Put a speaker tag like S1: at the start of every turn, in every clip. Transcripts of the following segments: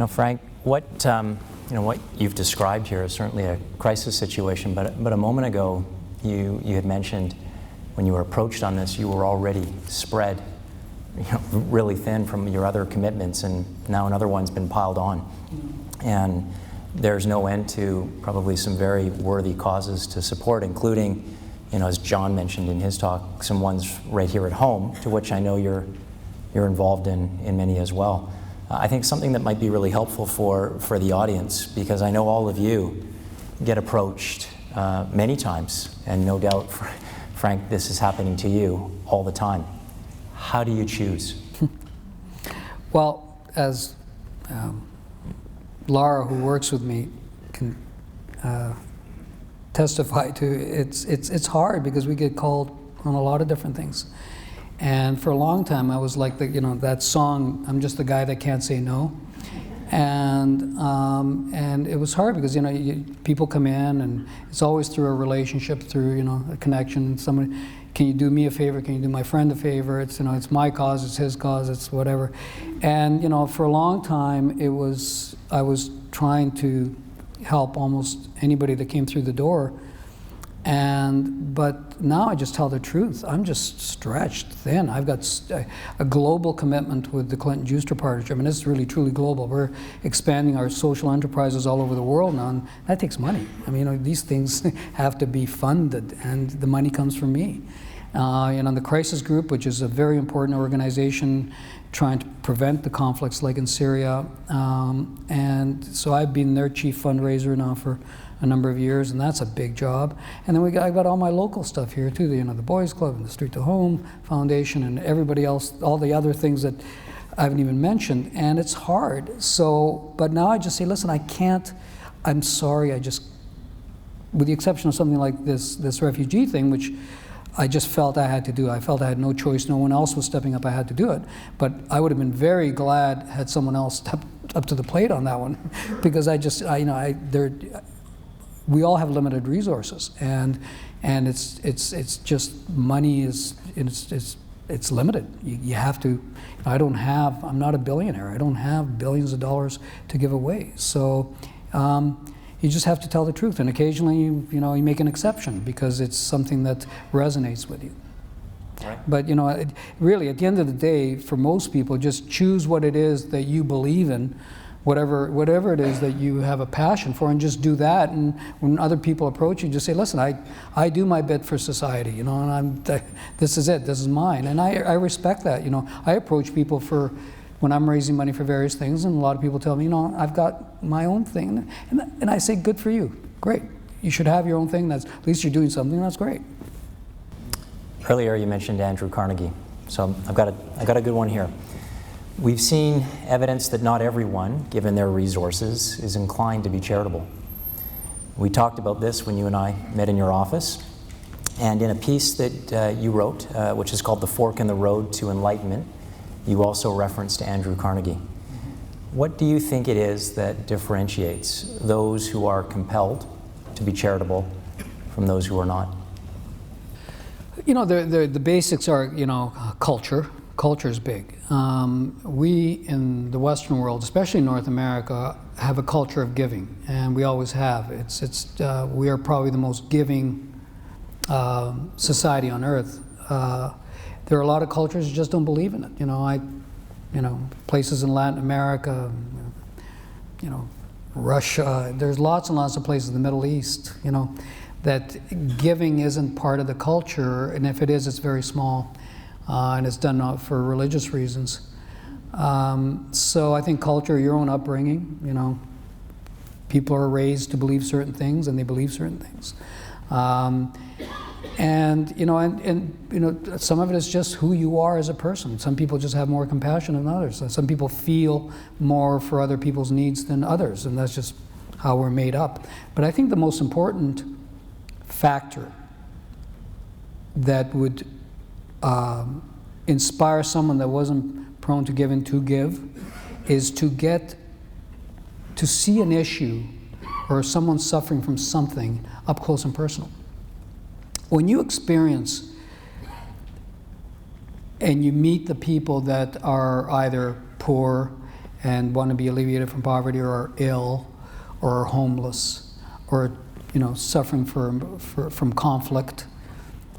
S1: Frank, what you've described here is certainly a crisis situation, but a moment ago you had mentioned when you were approached on this, you were already spread really thin from your other commitments, and now another one's been piled on. And there's no end to probably some very worthy causes to support, including, as John mentioned in his talk, some ones right here at home, to which I know you're involved in many as well. I think something that might be really helpful for the audience, because I know all of you get approached many times, and no doubt, Frank, this is happening to you all the time. How do you choose?
S2: Well, as Laura, who works with me, can testify to, it's hard because we get called on a lot of different things. And for a long time, I was like that song, "I'm just the guy that can't say no," and it was hard because people come in, and it's always through a relationship, through a connection. Somebody, can you do me a favor? Can you do my friend a favor? It's it's my cause, it's his cause, it's whatever. And for a long time, I was trying to help almost anybody that came through the door. But now I just tell the truth. I'm just stretched thin. I've got a global commitment with the Frank Giustra partnership. I mean, this is really truly global. We're expanding our social enterprises all over the world now, and that takes money. I mean, these things have to be funded, and the money comes from me. The Crisis Group, which is a very important organization trying to prevent the conflicts like in Syria, and so I've been their chief fundraiser now for a number of years, and that's a big job. And then I've got all my local stuff here too, the Boys Club and the Street to Home Foundation and everybody else, all the other things that I haven't even mentioned, and it's hard. So, but now I just say, listen, I can't, I'm sorry, with the exception of something like this refugee thing, which I just felt I had to do. I felt I had no choice. No one else was stepping up. I had to do it. But I would have been very glad had someone else stepped up to the plate on that one, because we all have limited resources, and it's just money it's limited. You have to. I'm not a billionaire. I don't have billions of dollars to give away. So. You just have to tell the truth, and occasionally, you make an exception because it's something that resonates with you. Right. But really, at the end of the day, for most people, just choose what it is that you believe in, whatever it is that you have a passion for, and just do that. And when other people approach you, just say, "Listen, I do my bit for society, and this is it. This is mine." And I respect that. I approach people when I'm raising money for various things, and a lot of people tell me, I've got my own thing, and I say, good for you, great. You should have your own thing. At least you're doing something. That's great.
S1: Earlier, you mentioned Andrew Carnegie, so I've got a good one here. We've seen evidence that not everyone, given their resources, is inclined to be charitable. We talked about this when you and I met in your office, and in a piece that you wrote, which is called "The Fork in the Road to Enlightenment," you also referenced Andrew Carnegie. What do you think it is that differentiates those who are compelled to be charitable from those who are not?
S2: The basics are, culture. Culture is big. We in the Western world, especially North America, have a culture of giving, and we always have. We are probably the most giving society on earth. There are a lot of cultures that just don't believe in it. Places in Latin America, Russia. There's lots and lots of places in the Middle East, that giving isn't part of the culture, and if it is, it's very small, and it's done for religious reasons. So I think culture, your own upbringing, people are raised to believe certain things, and they believe certain things. And some of it is just who you are as a person. Some people just have more compassion than others. Some people feel more for other people's needs than others, and that's just how we're made up. But I think the most important factor that would inspire someone that wasn't prone to giving to give is to get to see an issue or someone suffering from something up close and personal. When you experience and you meet the people that are either poor and want to be alleviated from poverty, or are ill, or are homeless, or suffering from conflict.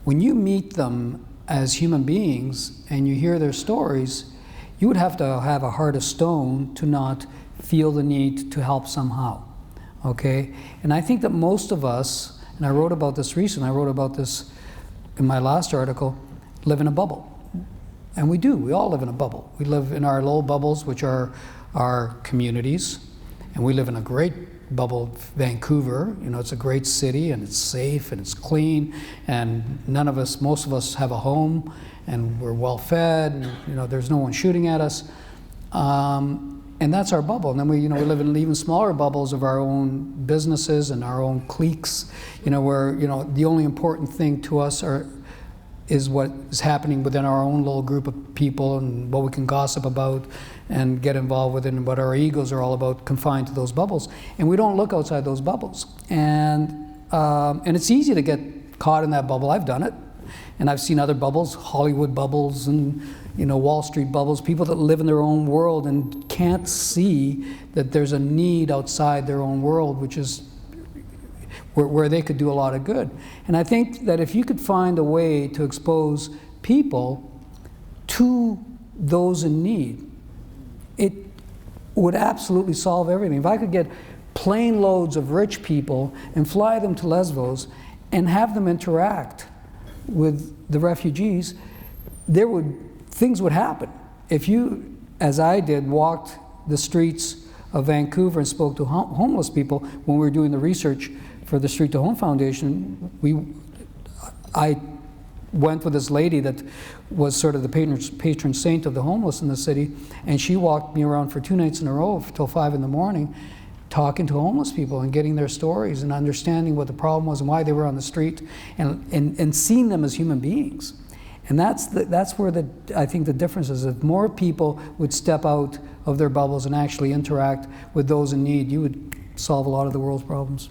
S2: When you meet them as human beings and you hear their stories, you would have to have a heart of stone to not feel the need to help somehow, okay? And I think that most of us, and I wrote about this recently, I wrote about this in my last article, live in a bubble. And we do, we all live in a bubble. We live in our little bubbles, which are our communities, and we live in a great bubble, Vancouver. It's a great city, and it's safe, and it's clean, and most of us have a home, and we're well fed, and there's no one shooting at us. And that's our bubble. And then we live in even smaller bubbles of our own businesses and our own cliques, where the only important thing to us is what is happening within our own little group of people, and what we can gossip about and get involved with, and what our egos are all about, confined to those bubbles. And we don't look outside those bubbles. And it's easy to get caught in that bubble. I've done it. And I've seen other bubbles, Hollywood bubbles and Wall Street bubbles, people that live in their own world and can't see that there's a need outside their own world, which is where they could do a lot of good. And I think that if you could find a way to expose people to those in need, it would absolutely solve everything. If I could get plane loads of rich people and fly them to Lesbos and have them interact with the refugees, things would happen. If you, as I did, walked the streets of Vancouver and spoke to homeless people when we were doing the research for the Street to Home Foundation, I went with this lady that was sort of the patron saint of the homeless in the city, and she walked me around for 2 nights in a row till 5 in the morning, talking to homeless people and getting their stories and understanding what the problem was and why they were on the street, and seeing them as human beings. And that's where I think the difference is. If more people would step out of their bubbles and actually interact with those in need, you would solve a lot of the world's problems.